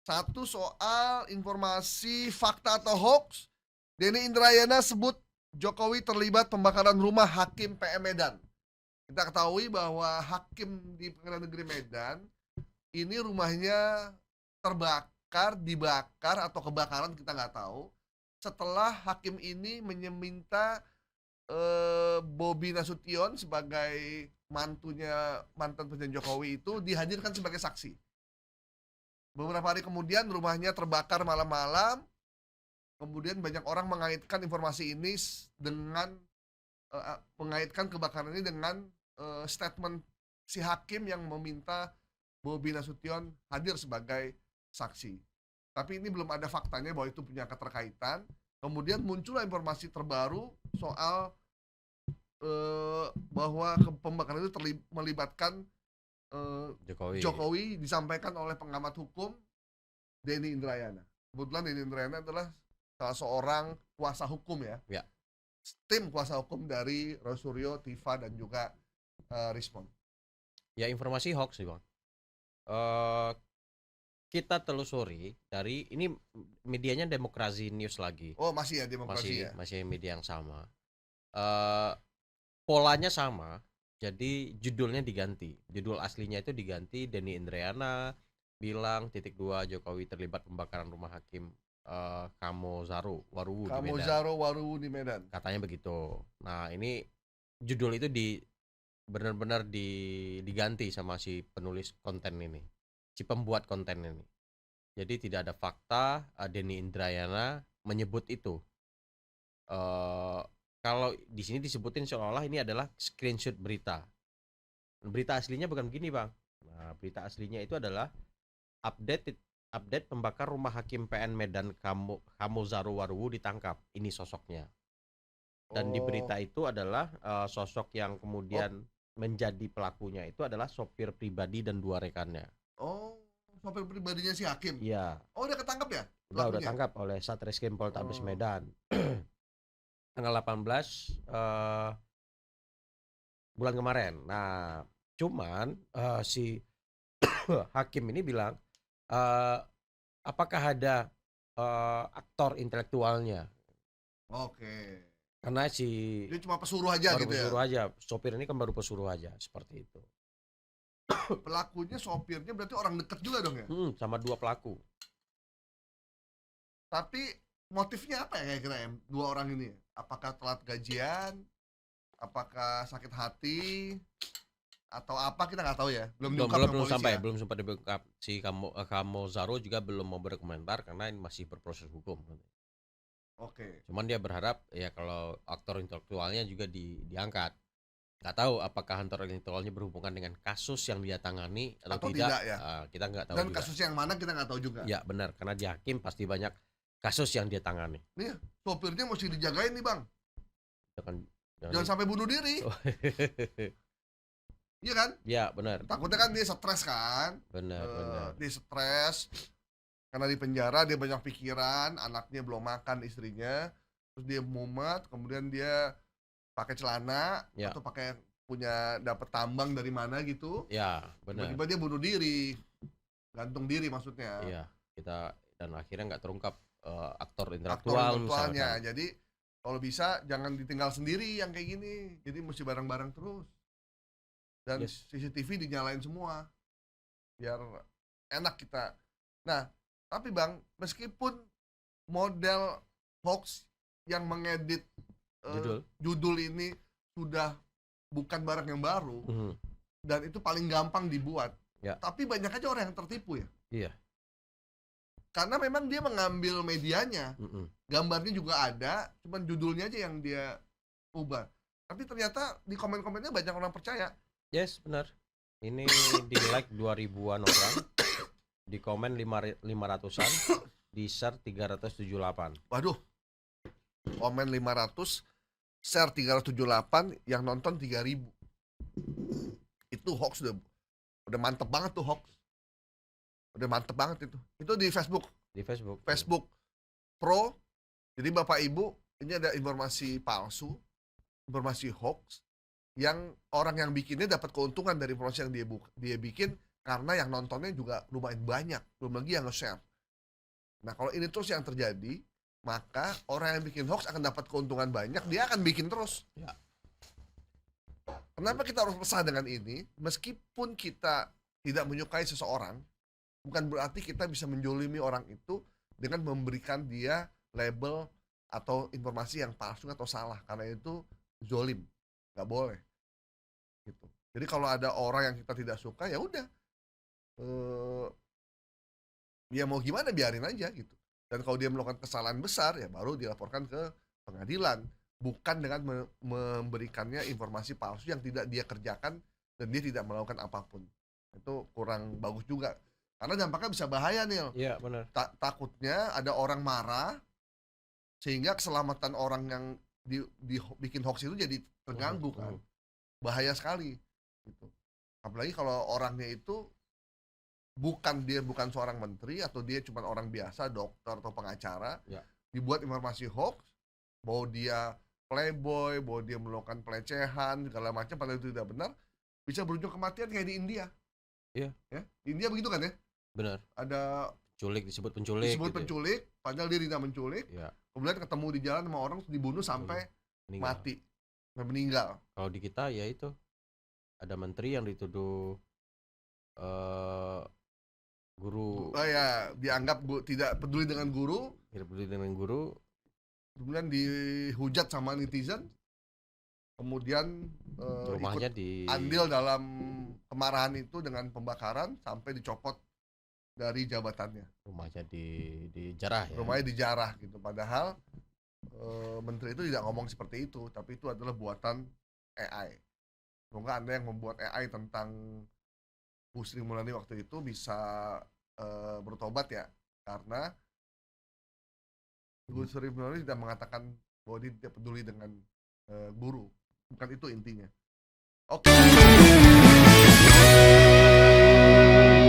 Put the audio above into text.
Satu soal informasi fakta atau hoax. Denny Indrayana sebut Jokowi terlibat pembakaran rumah Hakim PM Medan. Kita ketahui bahwa hakim di Pengadilan Negeri Medan ini rumahnya terbakar, dibakar atau kebakaran kita nggak tahu. Setelah hakim ini meminta Bobi Nasution sebagai mantan Presiden Jokowi itu dihadirkan sebagai saksi. Beberapa hari kemudian rumahnya terbakar malam-malam. Kemudian banyak orang mengaitkan informasi ini dengan mengaitkan kebakaran ini dengan statement si hakim yang meminta Bobi Nasution hadir sebagai saksi. Tapi ini belum ada faktanya bahwa itu punya keterkaitan. Kemudian muncullah informasi terbaru soal bahwa pembakaran itu melibatkan Jokowi disampaikan oleh pengamat hukum Denny Indrayana. Kebetulan Denny Indrayana adalah salah seorang kuasa hukum ya. Tim kuasa hukum dari Rosuryo, Tifa dan juga Respon. Ya, informasi hoax sih Bang. Kita telusuri dari ini medianya Demokrasi News lagi. Oh masih ya Demokrasi masih media yang sama. Polanya sama. Jadi judulnya diganti. Judul aslinya itu diganti. Denny Indrayana bilang .2 Jokowi terlibat pembakaran rumah Hakim Kamozaro Waruwu di Medan. Katanya begitu. Nah, ini judul itu benar-benar diganti sama si penulis konten ini. Si pembuat konten ini. Jadi tidak ada fakta Denny Indrayana menyebut itu. Kalau di sini disebutin seolah-olah ini adalah screenshot berita. Berita aslinya bukan begini, Bang. Nah, berita aslinya itu adalah update pembakar rumah Hakim PN Medan Kamozaro Waruwu ditangkap. Ini sosoknya. Dan di berita itu adalah sosok yang kemudian menjadi pelakunya itu adalah sopir pribadi dan 2 rekannya. Oh, sopir pribadinya si hakim? Iya. Oh, udah ketangkap ya? Udah tangkap oleh Satreskrim Poltabes Medan. Tanggal 18 bulan kemarin. Nah, cuman si hakim ini bilang apakah ada aktor intelektualnya? Oke. Karena dia cuma pesuruh aja baru gitu pesuruh aja. Sopir ini kan baru pesuruh aja, seperti itu. Pelakunya sopirnya berarti orang dekat juga dong ya? Sama 2 pelaku. Tapi motifnya apa ya kira-kira 2 orang ini? Apakah telat gajian? Apakah sakit hati? Atau apa kita nggak tahu ya? Belum sempat diungkap. Si Kamozaro juga belum mau berkomentar karena ini masih berproses hukum. Oke. Cuman dia berharap ya kalau aktor intelektualnya juga diangkat. Nggak tahu apakah aktor intelektualnya berhubungan dengan kasus yang dia tangani atau tidak ya? Kita nggak tahu. Dan juga kasus yang mana kita nggak tahu juga. Ya benar, karena di hakim pasti banyak kasus yang dia tangani. Nih, sopirnya mesti dijagain nih Bang. Jangan sampai bunuh diri. Iya kan? Iya benar. Takutnya kan dia stres kan. Benar. Dia stres karena di penjara, dia banyak pikiran, anaknya belum makan, istrinya, terus dia mumet, kemudian dia pakai celana atau pakai dapat tambang dari mana gitu. Ya benar. Tiba-tiba dia bunuh diri, gantung diri maksudnya. Iya, dan akhirnya nggak terungkap aktor intelektualnya. Jadi kalau bisa jangan ditinggal sendiri yang kayak gini. Jadi mesti bareng-bareng terus. Dan CCTV dinyalain semua. Biar enak kita. Nah, tapi Bang, meskipun model hoax yang mengedit judul ini sudah bukan barang yang baru dan itu paling gampang dibuat. Tapi banyak aja orang yang tertipu ya. Iya. Karena memang dia mengambil medianya, gambarnya juga ada, cuman judulnya aja yang dia ubah. Tapi ternyata di komen-komennya banyak orang percaya. Yes, benar. Ini di like 2000-an orang, di komen 500-an, di share 378. Waduh, komen 500, share 378, yang nonton 3000. Itu hoax udah mantep banget tuh hoax. Udah mantep banget itu. Itu di Facebook. Facebook Pro. Jadi Bapak Ibu, ini ada informasi palsu, informasi hoax yang orang yang bikinnya dapat keuntungan dari informasi yang dia bikin karena yang nontonnya juga lumayan banyak, belum lagi yang nge-share. Nah, kalau ini terus yang terjadi, maka orang yang bikin hoax akan dapat keuntungan banyak, dia akan bikin terus. Ya. Kenapa kita harus resah dengan ini? Meskipun kita tidak menyukai seseorang, bukan berarti kita bisa menjolimi orang itu dengan memberikan dia label atau informasi yang palsu atau salah, karena itu zolim, nggak boleh. Gitu. Jadi kalau ada orang yang kita tidak suka, ya udah, dia mau gimana biarin aja gitu. Dan kalau dia melakukan kesalahan besar, ya baru dilaporkan ke pengadilan, bukan dengan memberikannya informasi palsu yang tidak dia kerjakan dan dia tidak melakukan apapun. Itu kurang bagus juga, karena dampaknya bisa bahaya nih. Iya, benar. Takutnya ada orang marah sehingga keselamatan orang yang bikin hoax itu jadi terganggu kan. Bahaya sekali gitu. Apalagi kalau orangnya itu bukan seorang menteri atau dia cuma orang biasa, dokter atau pengacara, Ya. dibuat informasi hoax bahwa dia playboy, bahwa dia melakukan pelecehan segala macam, padahal itu tidak benar, bisa berujung kematian kayak di India. Iya. Ya, di India begitu kan ya? Benar. Ada Disebut penculik gitu ya. penculik, padahal dia tidak menculik. Ya. Kemudian ketemu di jalan sama orang, dibunuh sampai mati, sampai meninggal. Kalau di kita ya itu ada menteri yang dituduh guru, dianggap tidak peduli dengan guru, kemudian dihujat sama netizen, kemudian rumahnya ikut andil dalam kemarahan itu dengan pembakaran sampai dicopot dari jabatannya. rumahnya dijarah ya. Rumahnya dijarah gitu. Padahal menteri itu tidak ngomong seperti itu, tapi itu adalah buatan AI. Semoga Anda yang membuat AI tentang Bu Sri Mulyani waktu itu bisa bertobat ya, karena Bu Sri Mulyani tidak mengatakan bahwa dia tidak peduli dengan guru, bukan itu intinya. Oke.